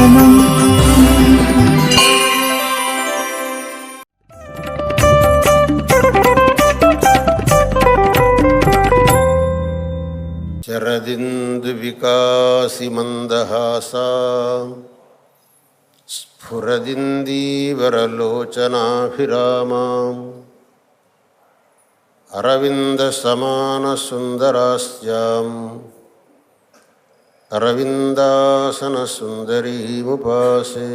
శరణం. శరదిందు వికాసి మందహాసా స్ఫురదిందీవరలోచనాభిరామాం అరవింద సమాన సుందరాస్యాం అరవిందాసన సుందరీముపాసే.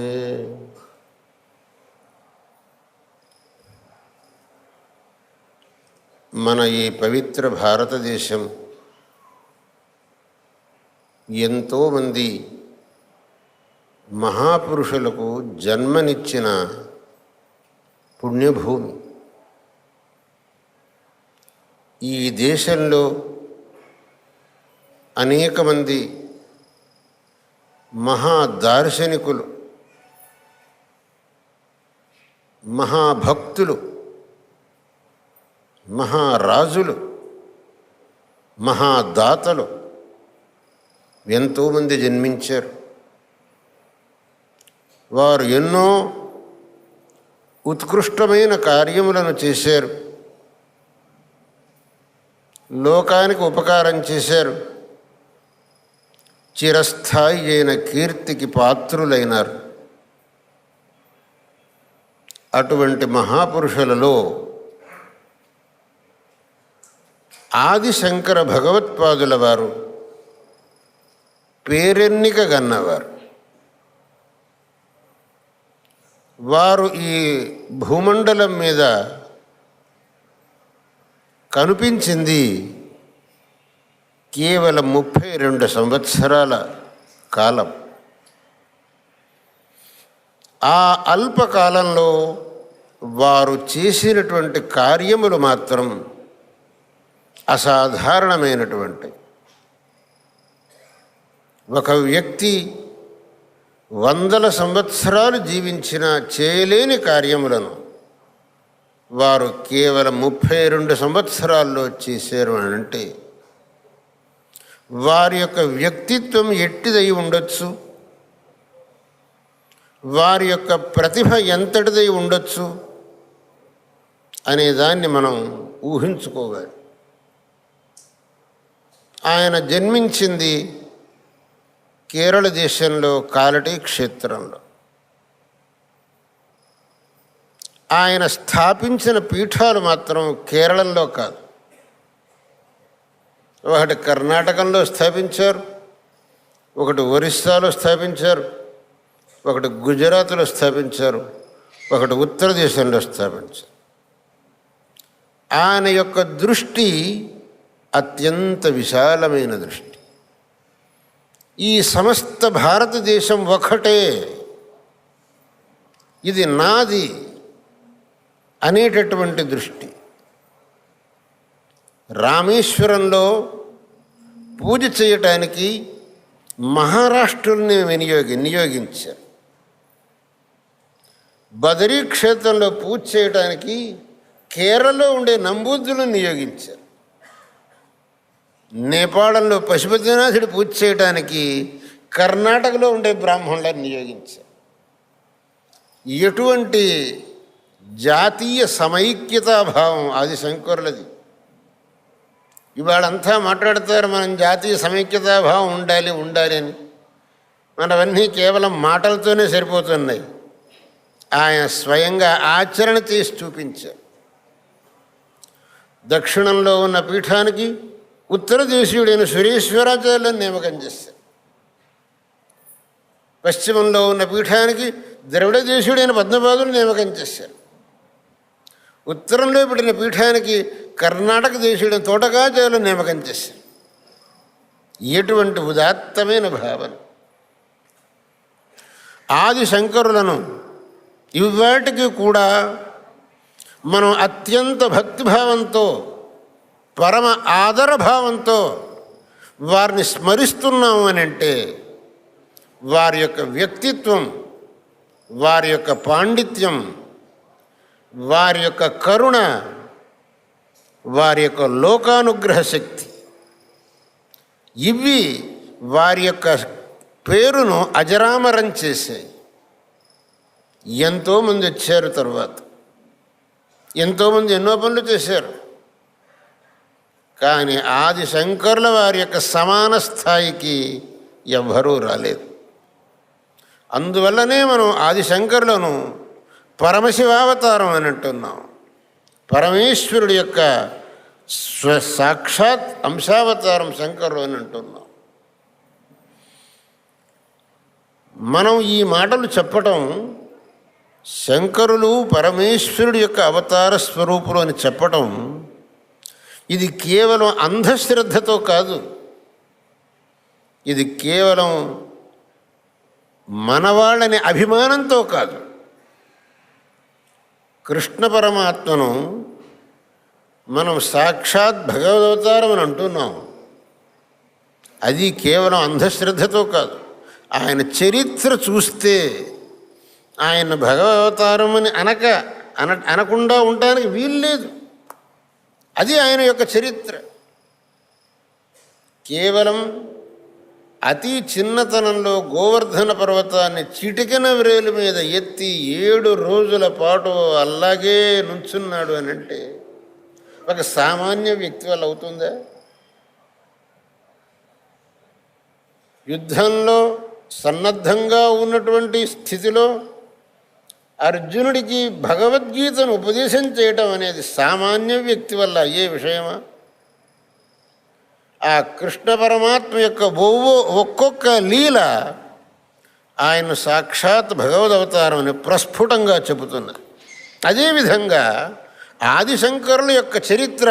మన ఈ పవిత్ర భారతదేశం ఎంతోమంది మహాపురుషులకు జన్మనిచ్చిన పుణ్యభూమి. ఈ దేశంలో అనేక మంది మహాదార్శనికులు, మహాభక్తులు, మహారాజులు, మహాదాతలు ఎంతోమంది జన్మించారు. వారు ఎన్నో ఉత్కృష్టమైన కార్యములను చేశారు, లోకానికి ఉపకారం చేశారు, చిరస్థాయి అయిన కీర్తికి పాత్రులైనారు. అటువంటి మహాపురుషులలో ఆదిశంకర భగవత్పాదుల వారు పేరెన్నిక గన్నవారు. వారు ఈ భూమండలం మీద కనిపించింది కేవలం 32 సంవత్సరాల కాలం. ఆ అల్పకాలంలో వారు చేసినటువంటి కార్యములు మాత్రం అసాధారణమైనటువంటి. ఒక వ్యక్తి 100 సంవత్సరాలు జీవించిన చేయలేని కార్యములను వారు కేవలం 32 సంవత్సరాల్లో చేశారు అని అంటే వారి యొక్క వ్యక్తిత్వం ఎట్టిదై ఉండొచ్చు, వారి యొక్క ప్రతిభ ఎంతటిదై ఉండొచ్చు అనేదాన్ని మనం ఊహించుకోవాలి. ఆయన జన్మించింది కేరళ దేశంలో కాలటీ క్షేత్రంలో. ఆయన స్థాపించిన పీఠాలు మాత్రం కేరళంలో కాదు, ఒకటి కర్ణాటకంలో స్థాపించారు, ఒకటి ఒరిస్సాలో స్థాపించారు, ఒకటి గుజరాత్లో స్థాపించారు, ఒకటి ఉత్తర దేశంలో స్థాపించారు. ఆయన యొక్క దృష్టి అత్యంత విశాలమైన దృష్టి. ఈ సమస్త భారతదేశం ఒకటే, ఇది నాది అనేటటువంటి దృష్టి. రామేశ్వరంలో పూజ చేయటానికి మహారాష్ట్రుల్ని నియోగించారు. బదరీ క్షేత్రంలో పూజ చేయటానికి కేరళలో ఉండే నంబూద్రులను నియోగించారు. నేపాళంలో పశుపతినాథుడి పూజ చేయడానికి కర్ణాటకలో ఉండే బ్రాహ్మణులను నియోగించారు. ఎటువంటి జాతీయ సమైక్యతాభావం ఆదిశంకరులది. ఇవాళంతా మాట్లాడతారు మనం జాతీయ సమైక్యతాభావం ఉండాలి అని. మనవన్నీ కేవలం మాటలతోనే సరిపోతున్నాయి. ఆయన స్వయంగా ఆచరణ చేసి చూపించారు. దక్షిణంలో ఉన్న పీఠానికి ఉత్తర దేశీయుడైన సురేశ్వరాచార్యులను నియామకం చేశారు. పశ్చిమంలో ఉన్న పీఠానికి ద్రవిడ దేశీయుడైన పద్మపాదులు నియామకం చేశారు. ఉత్తరంలో పుట్టిన పీఠానికి కర్ణాటక దేశీయుడైన తోటకాచార్యులను నియామకం చేశారు. ఎటువంటి ఉదాత్తమైన భావన! ఆది శంకరులను ఇవాటికి కూడా మనం అత్యంత భక్తిభావంతో, పరమ ఆదరభావంతో వారిని స్మరిస్తున్నాము అని అంటే వారి యొక్క వ్యక్తిత్వం, వారి యొక్క పాండిత్యం, వారి యొక్క కరుణ, వారి యొక్క లోకానుగ్రహ శక్తి, ఇవి వారి యొక్క పేరును అజరామరం చేశాయి. ఎంతోమంది వచ్చారు తర్వాత, ఎంతోమంది ఎన్నో పనులు చేశారు. కానీ ఆది శంకరుల వారి యొక్క సమాన స్థాయికి ఎవ్వరూ రాలేదు. అందువల్లనే మనం ఆది శంకరులను పరమశివావతారం అని అంటున్నాం. పరమేశ్వరుడి యొక్క సాక్షాత్ అంశావతారం శంకరుడు అని అంటున్నాం. మనం ఈ మాటలు చెప్పటం శంకరులు పరమేశ్వరుడి యొక్క అవతార స్వరూపులు అని చెప్పటం ఇది కేవలం అంధశ్రద్ధతో కాదు, ఇది కేవలం మనవాళ్ళని అభిమానంతో కాదు. కృష్ణ పరమాత్మను మనం సాక్షాత్ భగవదవతారం అని అంటున్నాం. అది కేవలం అంధశ్రద్ధతో కాదు. ఆయన చరిత్ర చూస్తే ఆయన భగవదవతారం అని అనకుండా ఉండడానికి వీల్లేదు. అది ఆయన యొక్క చరిత్ర. కేవలం అతి చిన్నతనంలో గోవర్ధన పర్వతాన్ని చిటికెన వ్రేలు మీద ఎత్తి 7 రోజుల పాటు అలాగే నుంచున్నాడు అని అంటే ఒక సామాన్య వ్యక్తి వల్ల అవుతుందా? యుద్ధంలో సన్నద్ధంగా ఉన్నటువంటి స్థితిలో అర్జునుడికి భగవద్గీతను ఉపదేశం చేయటం అనేది సామాన్య వ్యక్తి వల్ల అయ్యే విషయమా? ఆ కృష్ణ పరమాత్మ యొక్క ఒక్కొక్క లీల ఆయన సాక్షాత్ భగవదవతారం అని ప్రస్ఫుటంగా చెబుతున్నది. అదేవిధంగా ఆదిశంకరుల యొక్క చరిత్ర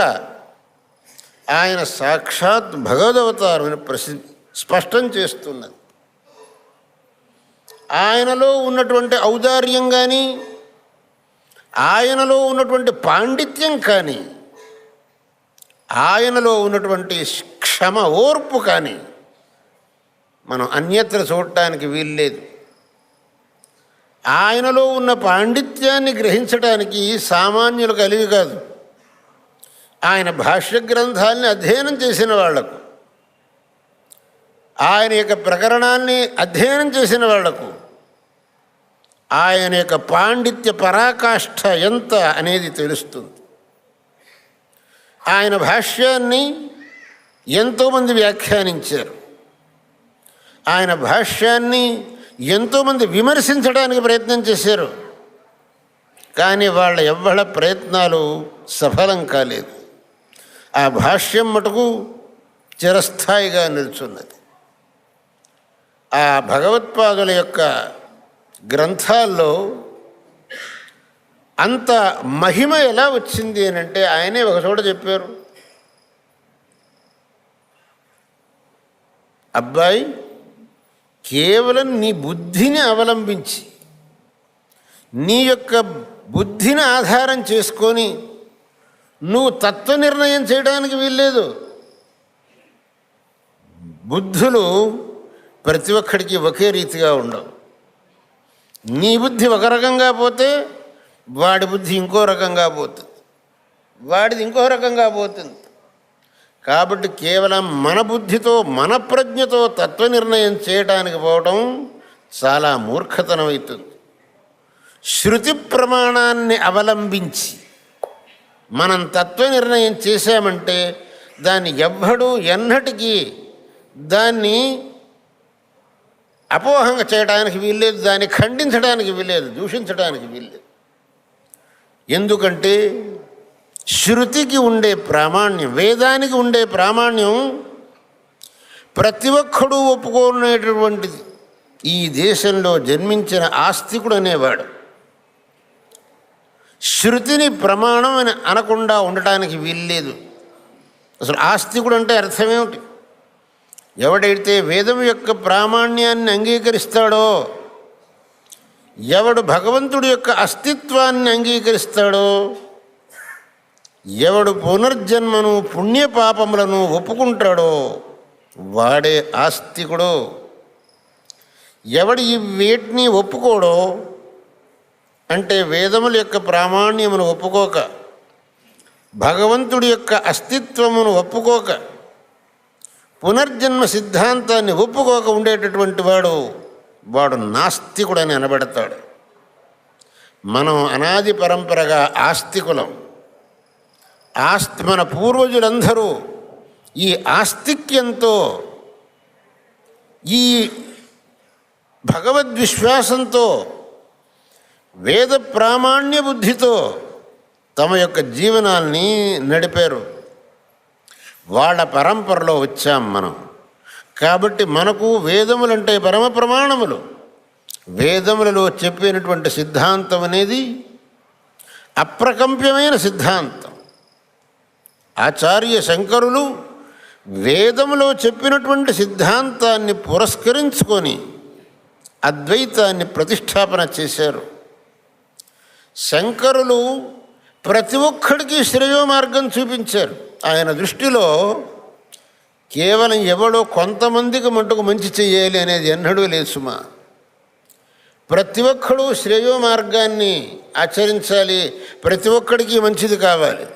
ఆయన సాక్షాత్ భగవదవతారం అని స్పష్టం చేస్తున్నది. ఆయనలో ఉన్నటువంటి ఔదార్యం కానీ, ఆయనలో ఉన్నటువంటి పాండిత్యం కానీ, ఆయనలో ఉన్నటువంటి క్షమ ఓర్పు కానీ మనం అన్యత్ర చూడటానికి వీల్లేదు. ఆయనలో ఉన్న పాండిత్యాన్ని గ్రహించడానికి సామాన్యులు కలిగి కాదు. ఆయన భాష్య గ్రంథాలని అధ్యయనం చేసిన వాళ్లకు, ఆయన యొక్క ప్రకరణాన్ని అధ్యయనం చేసిన వాళ్లకు ఆయన యొక్క పాండిత్య పరాకాష్ఠ ఎంత అనేది తెలుస్తుంది. ఆయన భాష్యాన్ని ఎంతోమంది వ్యాఖ్యానించారు. ఆయన భాష్యాన్ని ఎంతోమంది విమర్శించడానికి ప్రయత్నం చేశారు. కానీ ఎవ్వళ్ళ ప్రయత్నాలు సఫలం కాలేదు. ఆ భాష్యం మటుకు చిరస్థాయిగా నిల్చున్నది. ఆ భగవత్పాదుల యొక్క గ్రంథాల్లో అంత మహిమ ఎలా వచ్చింది అని అంటే ఆయనే ఒక చోట చెప్పారు, అబ్బాయి కేవలం నీ బుద్ధిని అవలంబించి, నీ యొక్క బుద్ధిని ఆధారం చేసుకొని నువ్వు తత్వ నిర్ణయం చేయడానికి వీల్లేదు. బుద్ధులు ప్రతి ఒక్కడికి ఒకే రీతిగా ఉండవు. నీ బుద్ధి ఒక రకంగా పోతే వాడి బుద్ధి ఇంకో రకంగా పోతుంది, వాడిది ఇంకో రకంగా పోతుంది. కాబట్టి కేవలం మన బుద్ధితో మన ప్రజ్ఞతో తత్వ నిర్ణయం చేయడానికి పోవడం చాలా మూర్ఖతనం అవుతుంది. శృతి ప్రమాణాన్ని అవలంబించి మనం తత్వ నిర్ణయం చేశామంటే దాన్ని ఎవ్వడూ ఎన్నటికీ దాన్ని అపోహంగా చేయడానికి వీల్లేదు, దాన్ని ఖండించడానికి వీల్లేదు, దూషించడానికి వీల్లేదు. ఎందుకంటే శృతికి ఉండే ప్రామాణ్యం, వేదానికి ఉండే ప్రామాణ్యం ప్రతి ఒక్కడూ ఒప్పుకునేటటువంటిది. ఈ దేశంలో జన్మించిన ఆస్తికుడు అనేవాడు శృతిని ప్రమాణం అని అనకుండా ఉండటానికి వీల్లేదు. అసలు ఆస్తికుడు అంటే అర్థమేమిటి? ఎవడైతే వేదం యొక్క ప్రామాణ్యాన్ని అంగీకరిస్తాడో, ఎవడు భగవంతుడి యొక్క అస్తిత్వాన్ని అంగీకరిస్తాడో, ఎవడు పునర్జన్మను పుణ్యపాపములను ఒప్పుకుంటాడో వాడే ఆస్తికుడు. ఎవడు ఈ వీటిని ఒప్పుకోడో, అంటే వేదముల యొక్క ప్రామాణ్యమును ఒప్పుకోక, భగవంతుడి యొక్క అస్తిత్వమును ఒప్పుకోక, పునర్జన్మ సిద్ధాంతాన్ని ఒప్పుకోక ఉండేటటువంటి వాడు నాస్తికుడని అనబడతాడు. మనం అనాది పరంపరగా ఆస్తికులం. మన పూర్వజులందరూ ఈ ఆస్తిక్యంతో, ఈ భగవద్విశ్వాసంతో, వేద ప్రామాణ్య బుద్ధితో తమ యొక్క జీవనాల్ని నడిపారు. వాళ్ళ పరంపరలో వచ్చాం మనం. కాబట్టి మనకు వేదములంటే పరమ ప్రమాణములు. వేదములలో చెప్పినటువంటి సిద్ధాంతం అనేది అప్రకంప్యమైన సిద్ధాంతం. ఆచార్య శంకరులు వేదములో చెప్పినటువంటి సిద్ధాంతాన్ని పురస్కరించుకొని అద్వైతాన్ని ప్రతిష్టాపన చేశారు. శంకరులు ప్రతి ఒక్కడికి శ్రేయో మార్గం చూపించారు. ఆయన దృష్టిలో కేవలం ఎవడో కొంతమందికి మటుకు మంచి చెయ్యాలి అనేది ఎన్నడూ లేదు సుమా. ప్రతి ఒక్కడూ శ్రేయో మార్గాన్ని ఆచరించాలి. ప్రతి ఒక్కడికి మంచిది కావాలి.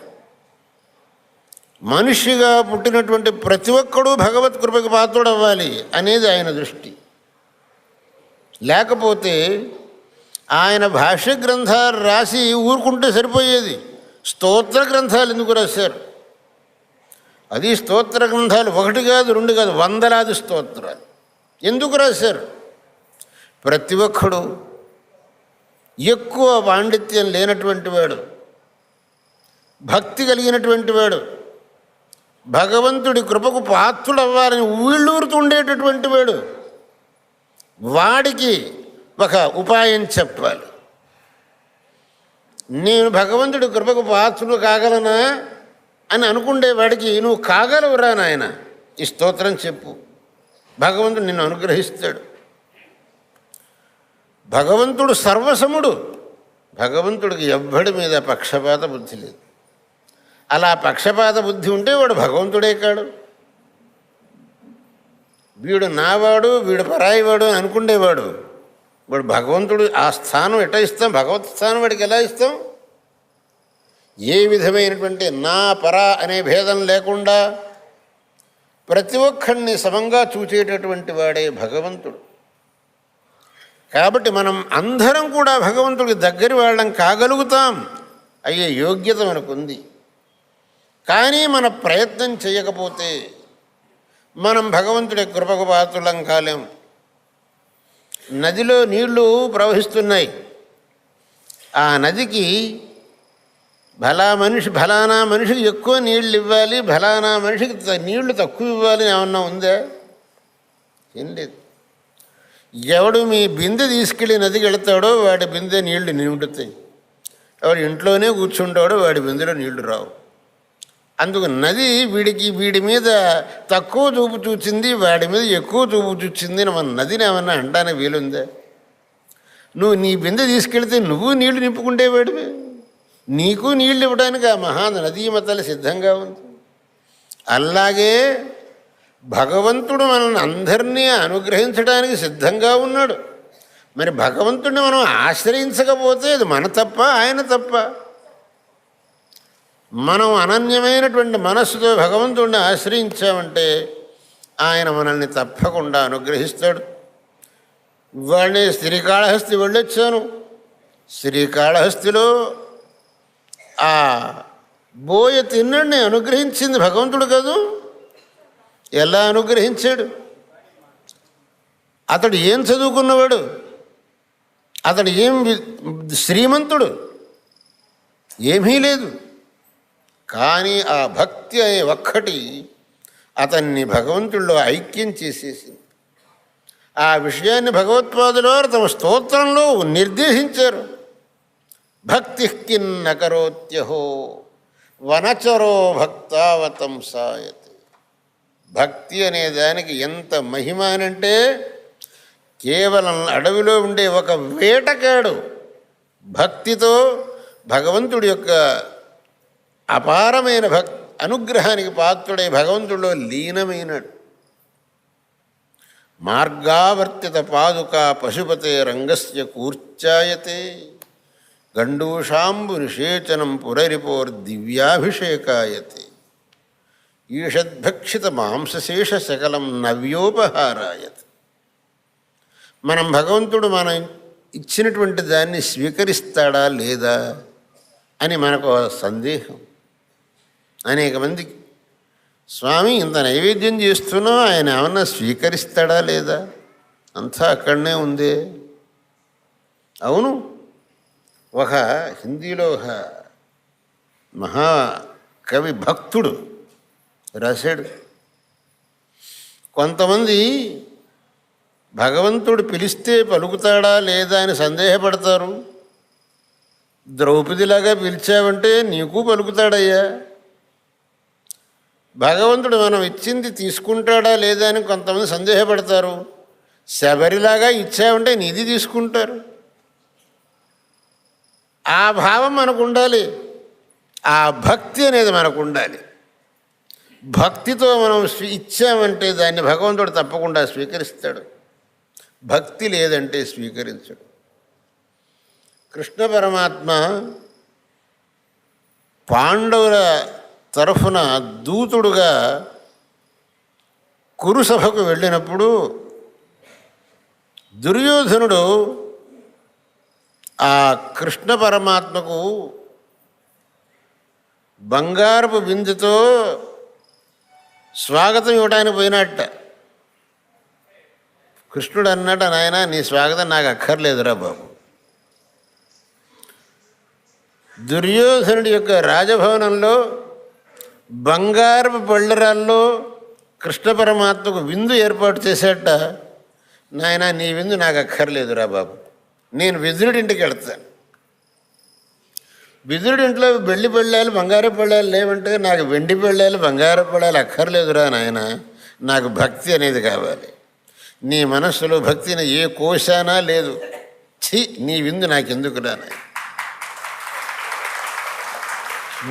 మనిషిగా పుట్టినటువంటి ప్రతి ఒక్కడూ భగవత్ కృపకి పాత్రుడవ్వాలి అనేది ఆయన దృష్టి. లేకపోతే ఆయన భాష్య గ్రంథాలు రాసి ఊరుకుంటే సరిపోయేది. స్తోత్ర గ్రంథాలు ఎందుకు రాశారు? అది స్తోత్ర గ్రంథాలు 1 కాదు 2 కాదు, వందలాది స్తోత్రాలు ఎందుకు రాశారు? ప్రతి ఒక్కడు ఎక్కువ పాండిత్యం లేనటువంటి వాడు, భక్తి కలిగినటువంటి వాడు, భగవంతుడి కృపకు పాత్రుడవ్వాలని ఊళ్ళూరుతుండేటటువంటి వాడు, వాడికి ఒక ఉపాయం చెప్పాలి. నేను భగవంతుడి కృపకు పాత్రుడు కాగలనా అని అనుకుండేవాడికి నువ్వు కాగలవురా నాయన, ఈ స్తోత్రం చెప్పు, భగవంతుడు నిన్ను అనుగ్రహిస్తాడు. భగవంతుడు సర్వసముడు. భగవంతుడికి ఎవ్వడి మీద పక్షపాత బుద్ధి లేదు. అలా పక్షపాత బుద్ధి ఉంటే వాడు భగవంతుడే కాడు. వీడు నావాడు, వీడు పరాయివాడు అని అనుకుండేవాడు వాడు భగవంతుడు. ఆ స్థానం ఎట్లా ఇస్తాం? భగవత్ స్థానం వాడికి ఎలా ఇస్తాం? ఏ విధమైనటువంటి నా పరా అనే భేదం లేకుండా ప్రతి ఒక్కడిని సమంగా చూచేటటువంటి వాడే భగవంతుడు. కాబట్టి మనం అందరం కూడా భగవంతుడికి దగ్గరి వాళ్ళం కాగలుగుతాం అయ్యే యోగ్యత మనకుంది. కానీ మన ప్రయత్నం చేయకపోతే మనం భగవంతుడి కృపకు పాత్రులం కాలేం. నదిలో నీళ్లు ప్రవహిస్తున్నాయి. ఆ నదికి ఫలానా మనిషికి ఎక్కువ నీళ్ళు ఇవ్వాలి, ఫలానా మనిషికి నీళ్లు తక్కువ ఇవ్వాలి ఏమన్నా ఉందా? ఏం లేదు. ఎవడు మీ బిందె తీసుకెళ్ళి నదికి వెళతాడో వాడి బిందె నీళ్లు నిండుతాయి. ఎవడు ఇంట్లోనే కూర్చుంటాడో వాడి బిందెలో నీళ్లు రావు. అందుకు నది వీడి మీద తక్కువ చూపు చూచింది, వాడి మీద ఎక్కువ చూపు చూచింది మన నదిని ఏమన్నా అంటానే వీలుందా? నువ్వు నీ బిందె తీసుకెళ్తే నువ్వు నీళ్లు నింపుకుంటేవాడివి. నీకు నీళ్ళు ఇవ్వడానికి ఆ నదీమతలు సిద్ధంగా ఉంది. అలాగే భగవంతుడు మనల్ని అందరినీ అనుగ్రహించడానికి సిద్ధంగా ఉన్నాడు. మరి భగవంతుడిని మనం ఆశ్రయించకపోతే అది మన తప్ప, ఆయన తప్ప? మనం అనన్యమైనటువంటి మనస్సుతో భగవంతుడిని ఆశ్రయించామంటే ఆయన మనల్ని తప్పకుండా అనుగ్రహిస్తాడు. ఇవాళ శ్రీకాళహస్తి వెళ్ళొచ్చాను. శ్రీకాళహస్తిలో ఆ బోయ తిన్నడిని అనుగ్రహించింది భగవంతుడు కాదు? ఎలా అనుగ్రహించాడు? అతడు ఏం చదువుకున్నవాడు? అతడు ఏం శ్రీమంతుడు? ఏమీ లేదు. కానీ ఆ భక్తి అనే ఒక్కటి అతన్ని భగవంతుడిలో ఐక్యం చేసేసింది. ఆ విషయాన్ని భగవత్పాదులు వారు తమ స్తోత్రంలో నిర్దేశించారు. భక్తి కిన్న కరోత్యహో వనచరో భక్తావతం సాయతే. భక్తి అనే దానికి ఎంత మహిమ అనంటే కేవలం అడవిలో ఉండే ఒక వేటగాడు భక్తితో భగవంతుడి యొక్క అపారమైన అనుగ్రహానికి పాత్రుడై భగవంతుడిలో లీనమైనాడు. మార్గావర్తిత పాదుకా పశుపతే రంగస్య కూర్చాయతే గండూషాంబు నిషేచనం పురరిపోర్ దివ్యాభిషేకాయతే. ఈషద్భక్షిత మాంసశేష శకలం నవ్యోపహారాయత్. మనం భగవంతుడు మనం ఇచ్చినటువంటి దాన్ని స్వీకరిస్తాడా లేదా అని మనకు సందేహం అనేక మందికి. స్వామి ఇంత నైవేద్యం చేస్తున్నాం, ఆయన ఏమన్నా స్వీకరిస్తాడా లేదా? అంతా అక్కడనే ఉందే. అవును, ఒక హిందీలో ఒక మహాకవి భక్తుడు రాశాడు, కొంతమంది భగవంతుడు పిలిస్తే పలుకుతాడా లేదా అని సందేహపడతారు. ద్రౌపదిలాగా పిలిచావంటే నీకు పలుకుతాడయ్యా. భగవంతుడు మనం ఇచ్చింది తీసుకుంటాడా లేదా అని కొంతమంది సందేహపడతారు. శబరిలాగా ఇచ్చావంటే నీది తీసుకుంటారు. ఆ భావం మనకు ఉండాలి, ఆ భక్తి అనేది మనకు ఉండాలి. భక్తితో మనం ఇచ్చామంటే దాన్ని భగవంతుడు తప్పకుండా స్వీకరిస్తాడు. భక్తి లేదంటే స్వీకరించడు. కృష్ణ పరమాత్మ పాండవుల తరఫున దూతుడుగా కురుసభకు వెళ్ళినప్పుడు దుర్యోధనుడు ఆ కృష్ణ పరమాత్మకు బంగారపు బిందెతో స్వాగతం ఇవ్వడానికి పోయినట్ట. కృష్ణుడు అన్నాడు, నాయన నీ స్వాగతం నాకు అక్కర్లేదురా బాబు. దుర్యోధనుడి యొక్క రాజభవనంలో బంగారపు పళ్ళరాల్లో కృష్ణ పరమాత్మకు విందు ఏర్పాటు చేసేట. నాయన నీ విందు నాకు అక్కర్లేదురా బాబు, నేను విదురుడింటికి వెళ్తాను. విదురుడింట్లో వెండి పళ్ళాలు బంగారపు పళ్ళాలు లేవంటే నాకు వెండి పళ్ళాలు బంగారపు పళ్ళాలు అక్కర్లేదురా నాయన, నాకు భక్తి అనేది కావాలి. నీ మనస్సులో భక్తిని ఏ కోశానా లేదు. నీ విందు నాకెందుకు రానా.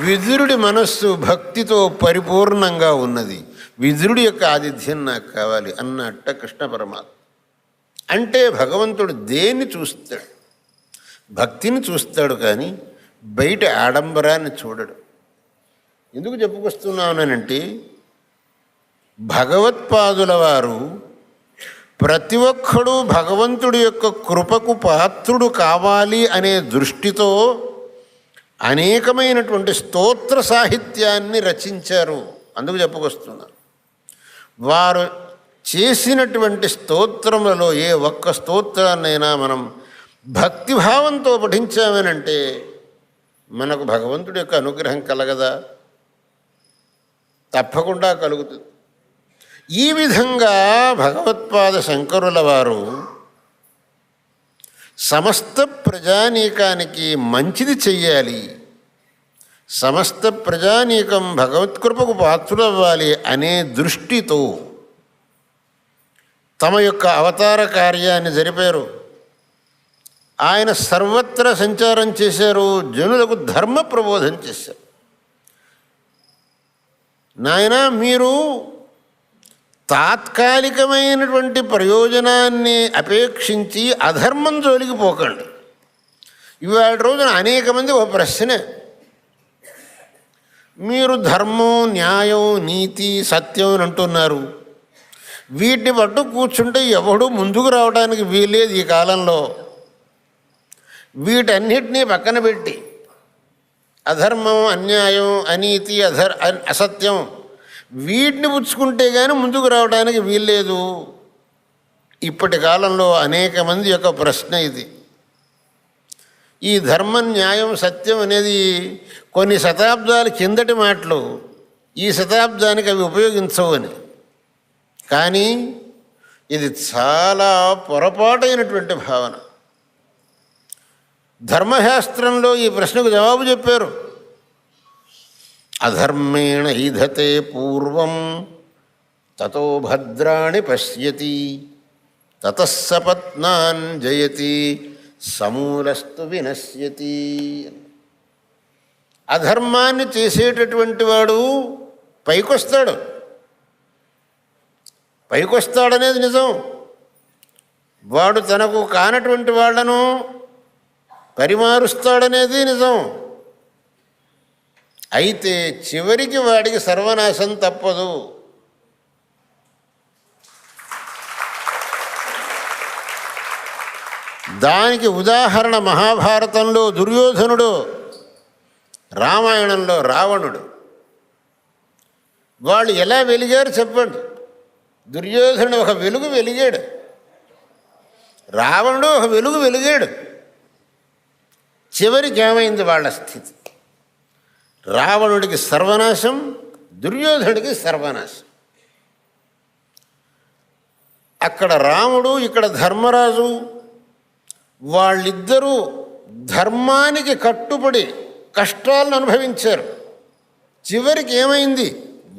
విదురుడి మనస్సు భక్తితో పరిపూర్ణంగా ఉన్నది. విదురుడి యొక్క ఆతిథ్యం నాకు కావాలి అన్నట్ట కృష్ణ పరమాత్మ. అంటే భగవంతుడు దేన్ని చూస్తాడు? భక్తిని చూస్తాడు, కానీ బయట ఆడంబరాన్ని చూడడు. ఎందుకు చెప్పుకొస్తున్నానంటే భగవత్పాదుల వారు ప్రతి ఒక్కడూ భగవంతుడి యొక్క కృపకు పాత్రుడు కావాలి అనే దృష్టితో అనేకమైనటువంటి స్తోత్ర సాహిత్యాన్ని రచించారు. అందుకు చెప్పుకొస్తున్నారు. వారు చేసినటువంటి స్తోత్రములలో ఏ ఒక్క స్తోత్రాన్నైనా మనం భక్తిభావంతో పఠించామనంటే మనకు భగవంతుడి యొక్క అనుగ్రహం కలగదా? తప్పకుండా కలుగుతుంది. ఈ విధంగా భగవత్పాద శంకరుల వారు సమస్త ప్రజానీకానికి మంచిది చెయ్యాలి, సమస్త ప్రజానీకం భగవత్కృపకు పాత్రులవ్వాలి అనే దృష్టితో తమ యొక్క అవతార కార్యాన్ని జరిపారు. ఆయన సర్వత్రా సంచారం చేశారు, జనులకు ధర్మ ప్రబోధం చేశారు. నాయన మీరు తాత్కాలికమైనటువంటి ప్రయోజనాన్ని అపేక్షించి అధర్మం జోలికి పోకండి. ఇవాళ రోజున అనేక మంది ఒక ప్రశ్నే, మీరు ధర్మం, న్యాయం, నీతి, సత్యం అని అంటున్నారు, వీటిని పట్టు కూర్చుంటే ఎవడు ముందుకు రావడానికి వీల్లేదు ఈ కాలంలో. వీటన్నిటినీ పక్కన పెట్టి అధర్మం, అన్యాయం, అనీతి, అసత్యం వీటిని పుచ్చుకుంటే కానీ ముందుకు రావడానికి వీల్లేదు. ఇప్పటి కాలంలో అనేక మంది యొక్క ప్రశ్న ఇది. ఈ ధర్మం, న్యాయం, సత్యం అనేది కొన్ని శతాబ్దాల కిందటి మాటలు, ఈ శతాబ్దానికి అవి ఉపయోగించవు అని. కానీ ఇది చాలా పొరపాటైనటువంటి భావన. ధర్మశాస్త్రంలో ఈ ప్రశ్నకు జవాబు చెప్పారు. అధర్మేణ ఈధతే పూర్వం తతో భద్రాణి పశ్యతి తతస్సపత్నాన్ జయతి సమూలస్తు వినశ్యతి. అధర్మాన్ని చేసేటటువంటి వాడు పైకొస్తాడనేది నిజం. వాడు తనకు కానటువంటి వాళ్లను పరిమారుస్తాడనేది నిజం. అయితే చివరికి వాడికి సర్వనాశం తప్పదు. దానికి ఉదాహరణ మహాభారతంలో దుర్యోధనుడు, రామాయణంలో రావణుడు. వాళ్ళు ఎలా వెలిగారు చెప్పండి. దుర్యోధనుడు ఒక వెలుగు వెలిగాడు, రావణుడు ఒక వెలుగు వెలిగాడు. చివరికి ఏమైంది వాళ్ళ స్థితి? రావణుడికి సర్వనాశం, దుర్యోధనుడికి సర్వనాశం. అక్కడ రాముడు, ఇక్కడ ధర్మరాజు, వాళ్ళిద్దరూ ధర్మానికి కట్టుబడి కష్టాలను అనుభవించారు. చివరికి ఏమైంది?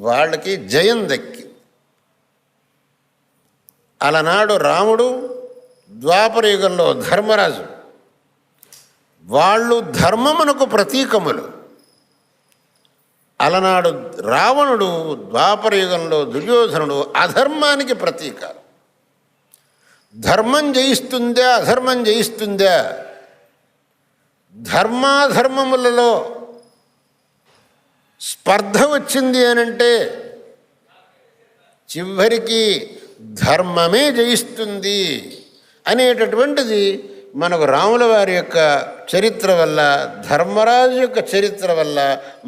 వాళ్ళకి జయం దక్కి. అలనాడు రాముడు, ద్వాపరయుగంలో ధర్మరాజు, వాళ్ళు ధర్మమునకు ప్రతీకములు. అలనాడు రావణుడు, ద్వాపరయుగంలో దుర్యోధనుడు అధర్మానికి ప్రతీకాలు. ధర్మం జయిస్తుందా, అధర్మం జయిస్తుందా? ధర్మాధర్మములలో స్పర్ధ వచ్చింది అనంటే చివరికి ధర్మమే జయిస్తుంది అనేటటువంటిది మనకు రాముల వారి యొక్క చరిత్ర వల్ల, ధర్మరాజు యొక్క చరిత్ర వల్ల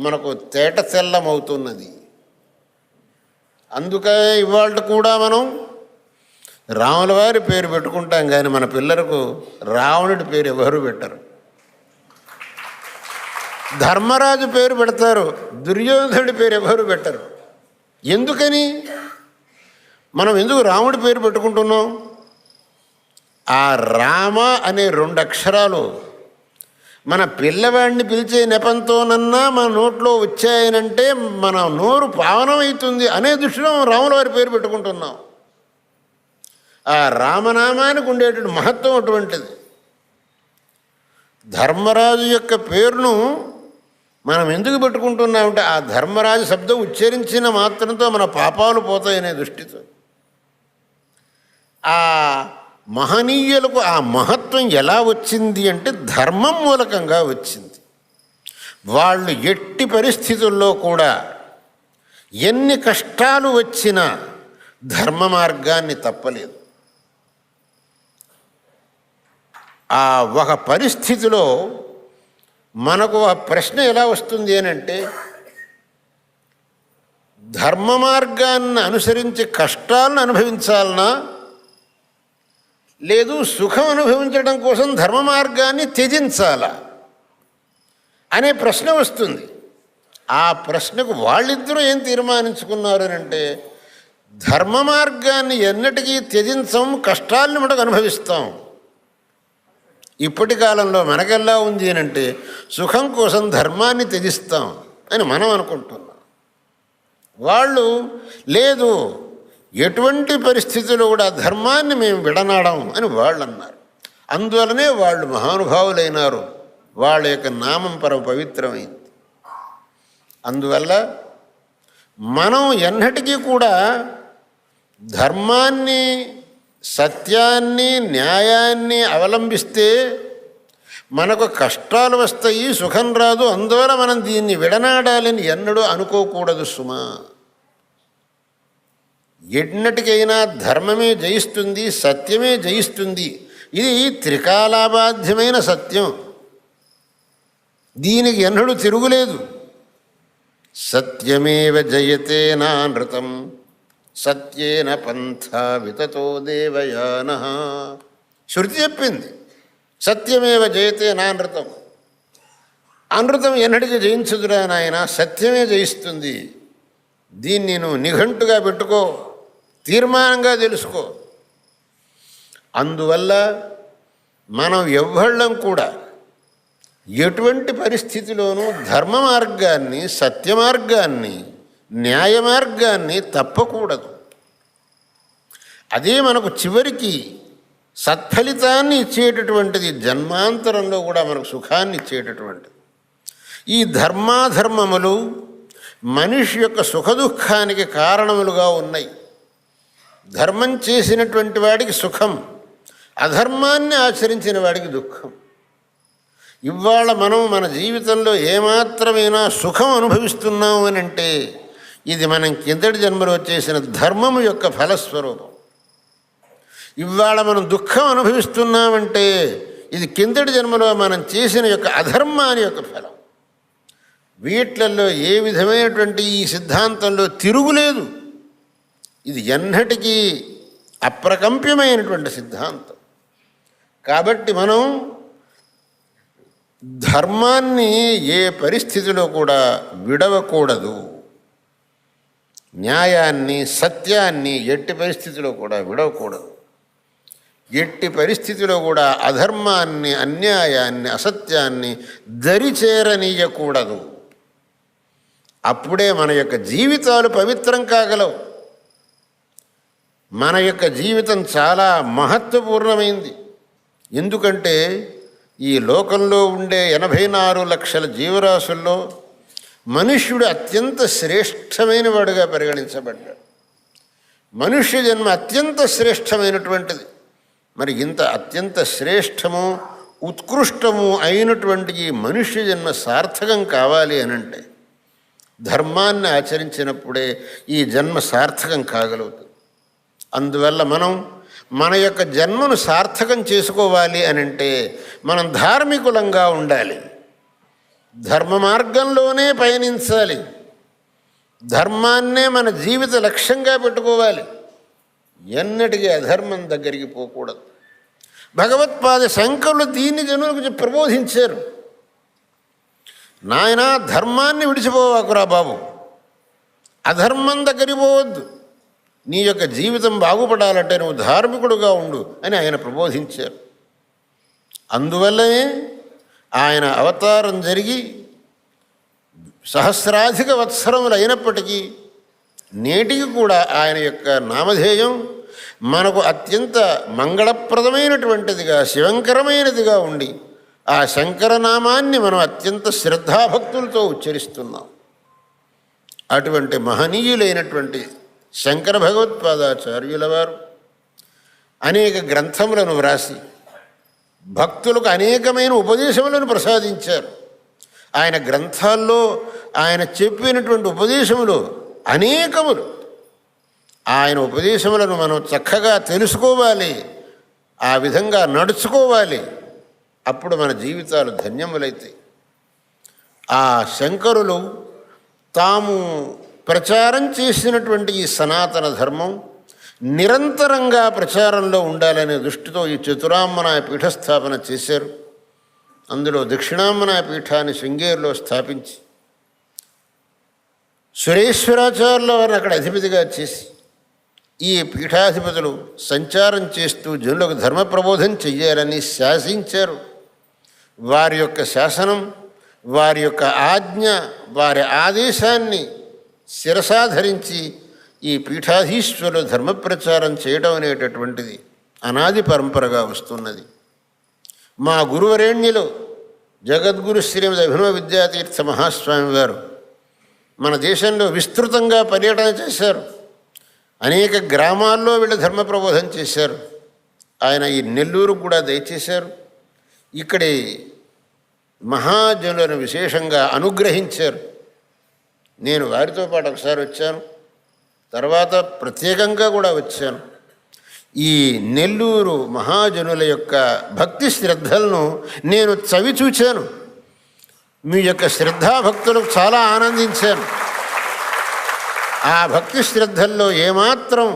మనకు తేట తెల్లమవుతున్నది. అందుకే ఇవాళ కూడా మనం రాముల వారి పేరు పెట్టుకుంటాం, కానీ మన పిల్లలకు రావణుడి పేరు ఎవరు పెట్టరు. ధర్మరాజు పేరు పెడతారు, దుర్యోధనుడి పేరు ఎవరు పెట్టరు. ఎందుకని? మనం ఎందుకు రాముడి పేరు పెట్టుకుంటున్నాం? ఆ రామ అనే 2 అక్షరాలు మన పిల్లవాడిని పిలిచే నెపంతోనన్నా మన నోట్లో వచ్చాయనంటే మన నోరు పావనమవుతుంది అనే దృష్టిలో రాముల వారి పేరు పెట్టుకుంటున్నాం. ఆ రామనామానికి ఉండేటువంటి మహత్వం అటువంటిది. ధర్మరాజు యొక్క పేరును మనం ఎందుకు పెట్టుకుంటున్నామంటే ఆ ధర్మరాజు శబ్దం ఉచ్చరించిన మాత్రంతో మన పాపాలు పోతాయనే దృష్టితో. ఆ మహనీయులకు ఆ మహత్వం ఎలా వచ్చింది అంటే ధర్మం మూలకంగా వచ్చింది. వాళ్ళు ఎట్టి పరిస్థితుల్లో కూడా ఎన్ని కష్టాలు వచ్చినా ధర్మ మార్గాన్ని తప్పలేదు. ఆ ఒక పరిస్థితిలో మనకు ఆ ప్రశ్న ఎలా వస్తుంది అనంటే, ధర్మ మార్గాన్ని అనుసరించి కష్టాలను అనుభవించాలనా, లేదు సుఖం అనుభవించడం కోసం ధర్మ మార్గాన్ని త్యజించాలా అనే ప్రశ్న వస్తుంది. ఆ ప్రశ్నకు వాళ్ళిద్దరూ ఏం తీర్మానించుకున్నారు అంటే, ధర్మ మార్గాన్ని ఎన్నటికీ త్యజించం, కష్టాలను మటుకు అనుభవిస్తాం. ఇప్పటి కాలంలో మనకెలా ఉంది అంటే, సుఖం కోసం ధర్మాన్ని త్యజిస్తాం అని మనం అనుకుంటున్నాం. వాళ్ళు లేదు, ఎటువంటి పరిస్థితుల్లో కూడా ధర్మాన్ని మేము విడనాడం అని వాళ్ళు అన్నారు. అందువలనే వాళ్ళు మహానుభావులైనారు. వాళ్ళ యొక్క నామం పరమ పవిత్రమైంది. అందువల్ల మనం ఎన్నటికీ కూడా ధర్మాన్ని, సత్యాన్ని, న్యాయాన్ని అవలంబిస్తే మనకు కష్టాలు వస్తాయి, సుఖం రాదు. అందువల్ల మనం దీన్ని విడనాడాలని ఎన్నడూ అనుకోకూడదు సుమా. ఎన్నటికైనా ధర్మమే జయిస్తుంది, సత్యమే జయిస్తుంది. ఇది త్రికాలాబాధ్యమైన సత్యం, దీనికి ఎన్నడూ తిరుగులేదు. సత్యమేవ జయతే నానృతం సత్యేన పంథా వితతో దేవయానః. శృతి చెప్పింది, సత్యమేవ జయతే నానృతం. అనృతం ఎన్నటికీ జయించుదురా నాయన, సత్యమే జయిస్తుంది. దీన్ని నువ్వు నిఘంటుగా పెట్టుకో, తీర్మానంగా తెలుసుకో. అందువల్ల మనం ఎవ్వళ్ళం కూడా ఎటువంటి పరిస్థితిలోనూ ధర్మ మార్గాన్ని, సత్య మార్గాన్ని, న్యాయ మార్గాన్ని తప్పకూడదు. అదే మనకు చివరికి సత్ఫలితాన్ని ఇచ్చేటటువంటిది, జన్మాంతరంలో కూడా మనకు సుఖాన్ని ఇచ్చేటటువంటిది. ఈ ధర్మాధర్మములు మనిషి యొక్క సుఖదుఖానికి కారణములుగా ఉన్నాయి. ధర్మం చేసినటువంటి వాడికి సుఖం, అధర్మాన్ని ఆచరించిన వాడికి దుఃఖం. ఇవాళ మనం మన జీవితంలో ఏమాత్రమైనా సుఖం అనుభవిస్తున్నాము అని అంటే ఇది మనం కిందటి జన్మలో చేసిన ధర్మము యొక్క ఫలస్వరూపం. ఇవాళ మనం దుఃఖం అనుభవిస్తున్నామంటే ఇది కిందటి జన్మలో మనం చేసిన యొక్క అధర్మాని యొక్క ఫలం. వీట్లలో ఏ విధమైనటువంటి ఈ సిద్ధాంతంలో తిరుగులేదు. ఇది ఎన్నటికీ అప్రకంప్యమైనటువంటి సిద్ధాంతం. కాబట్టి మనం ధర్మాన్ని ఏ పరిస్థితిలో కూడా విడవకూడదు. న్యాయాన్ని, సత్యాన్ని ఎట్టి పరిస్థితిలో కూడా విడవకూడదు. ఎట్టి పరిస్థితిలో కూడా అధర్మాన్ని, అన్యాయాన్ని, అసత్యాన్ని దరిచేరనీయకూడదు. అప్పుడే మన యొక్క జీవితాలు పవిత్రం కాగలవు. మన యొక్క జీవితం చాలా మహత్వపూర్ణమైంది. ఎందుకంటే ఈ లోకంలో ఉండే 84 లక్షల జీవరాశుల్లో మనుష్యుడు అత్యంత శ్రేష్టమైన వాడుగా పరిగణించబడ్డాడు. మనుష్య జన్మ అత్యంత శ్రేష్టమైనటువంటిది. మరి ఇంత అత్యంత శ్రేష్టము, ఉత్కృష్టము అయినటువంటి ఈ మనుష్య జన్మ సార్థకం కావాలి అనంటే ధర్మాన్ని ఆచరించినప్పుడే ఈ జన్మ సార్థకం కాగలుగుతుంది. అందువల్ల మనం మన యొక్క జన్మను సార్థకం చేసుకోవాలి అనంటే మనం ధార్మికులంగా ఉండాలి. ధర్మ మార్గంలోనే పయనించాలి. ధర్మాన్నే మన జీవిత లక్ష్యంగా పెట్టుకోవాలి. ఎన్నటికీ అధర్మం దగ్గరికి పోకూడదు. భగవత్పాద శంకరులు దీన్ని జనులకు ప్రబోధించారు. నాయన, ధర్మాన్ని విడిచిపోవాకురా బాబు, అధర్మం దగ్గరికి పోవద్దు. నీ యొక్క జీవితం బాగుపడాలంటే నువ్వు ధార్మికుడుగా ఉండు అని ఆయన ప్రబోధించారు. అందువల్లనే ఆయన అవతారం జరిగి సహస్రాధిక వత్సరములు అయినప్పటికీ నేటికి కూడా ఆయన యొక్క నామధేయం మనకు అత్యంత మంగళప్రదమైనటువంటిదిగా, శివంకరమైనదిగా ఉండి ఆ శంకరనామాన్ని మనం అత్యంత శ్రద్ధాభక్తులతో ఉచ్చరిస్తున్నాం. అటువంటి మహనీయులైనటువంటి శంకర భగవత్పాదాచార్యుల వారు అనేక గ్రంథములను వ్రాసి భక్తులకు అనేకమైన ఉపదేశములను ప్రసాదించారు. ఆయన గ్రంథాల్లో ఆయన చెప్పినటువంటి ఉపదేశములు అనేకములు. ఆయన ఉపదేశములను మనం చక్కగా తెలుసుకోవాలి, ఆ విధంగా నడుచుకోవాలి. అప్పుడు మన జీవితాలు ధన్యములైతాయి. ఆ శంకరులు తాము ప్రచారం చేసినటువంటి ఈ సనాతన ధర్మం నిరంతరంగా ప్రచారంలో ఉండాలనే దృష్టితో ఈ చతురామ్మనాయ పీఠస్థాపన చేశారు. అందులో దక్షిణామ్మనాయ పీఠాన్ని శృంగేరిలో స్థాపించి సురేశ్వరాచార్యుల వారిని అక్కడ అధిపతిగా చేసి ఈ పీఠాధిపతులు సంచారం చేస్తూ జనులకు ధర్మ ప్రబోధం చెయ్యాలని శాసించారు. వారి యొక్క శాసనం, వారి యొక్క ఆజ్ఞ, వారి ఆదేశాన్ని శిరసాధరించి ఈ పీఠాధీశ్వరులు ధర్మ ప్రచారం చేయడం అనేటటువంటిది అనాది పరంపరగా వస్తున్నది. మా గురువరేణ్యులు జగద్గురు శ్రీమద్ అభినవ విద్యాతీర్థ మహాస్వామి వారు మన దేశంలో విస్తృతంగా పర్యటన చేశారు. అనేక గ్రామాల్లో వీళ్ళు ధర్మ ప్రబోధం చేశారు. ఆయన ఈ నెల్లూరు కూడా దయచేశారు. ఇక్కడి మహాజనులను విశేషంగా అనుగ్రహించారు. నేను వారితో పాటు ఒకసారి వచ్చాను, తర్వాత ప్రత్యేకంగా కూడా వచ్చాను. ఈ నెల్లూరు మహాజనుల యొక్క భక్తి శ్రద్ధలను నేను చవి చూచాను. మీ యొక్క శ్రద్ధాభక్తులకు చాలా ఆనందించాను. ఆ భక్తి శ్రద్ధల్లో ఏమాత్రం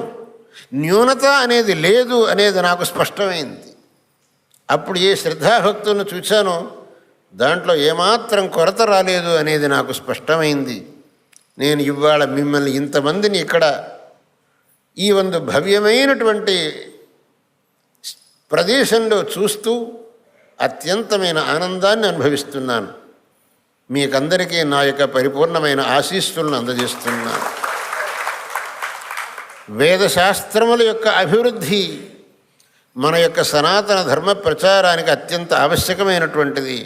న్యూనత అనేది లేదు అనేది నాకు స్పష్టమైంది. అప్పుడు ఏ శ్రద్ధాభక్తులను చూచానో దాంట్లో ఏమాత్రం కొరత రాలేదు అనేది నాకు స్పష్టమైంది. నేను ఇవాళ మిమ్మల్ని ఇంతమందిని ఇక్కడ ఈ ಒಂದು భవ్యమైనటువంటి ప్రదేశంలో చూస్తూ అత్యంతమైన ఆనందాన్ని అనుభవిస్తున్నాను. మీకందరికీ నా యొక్క పరిపూర్ణమైన ఆశీస్సులను అందజేస్తున్నాను. వేదశాస్త్రముల యొక్క అభివృద్ధి మన యొక్క సనాతన ధర్మ ప్రచారానికి అత్యంత ఆవశ్యకమైనటువంటిది.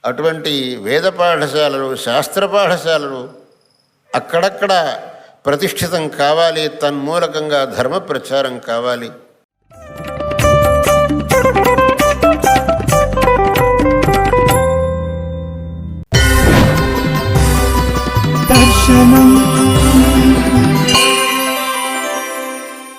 అటువంటి వేద పాఠశాలలు, శాస్త్ర పాఠశాలలు అక్కడక్కడ ప్రతిష్ఠితం కావాలి. తన్మూలకంగా ధర్మ ప్రచారం కావాలి. శరణం